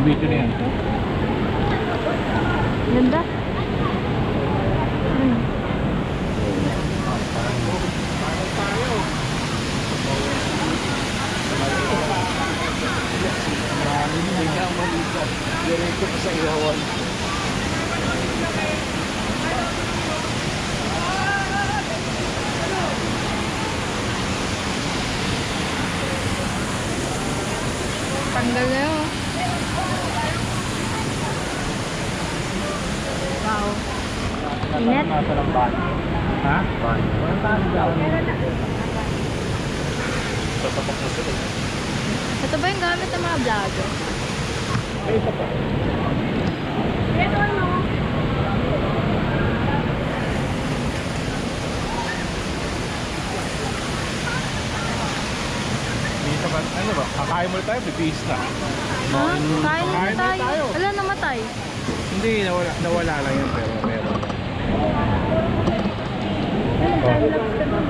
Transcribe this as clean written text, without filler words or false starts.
video na yan. Ganda. Diretso pa sa ilawan. Tanggal na yun. Wow. Init. Nasa ng van. Ha? Van. Walang taas daw. Tatapok na sila. Ito ba yung gamit ng mga vlogger? Ay, isa pa. Ito ano? Isa pa. Ano ba? Kakain muna tayo, bibihis na. Ha? Kain na tayo. Wala, namatay. Hindi, nawala lang yun, pero meron. Time lapse ka doon.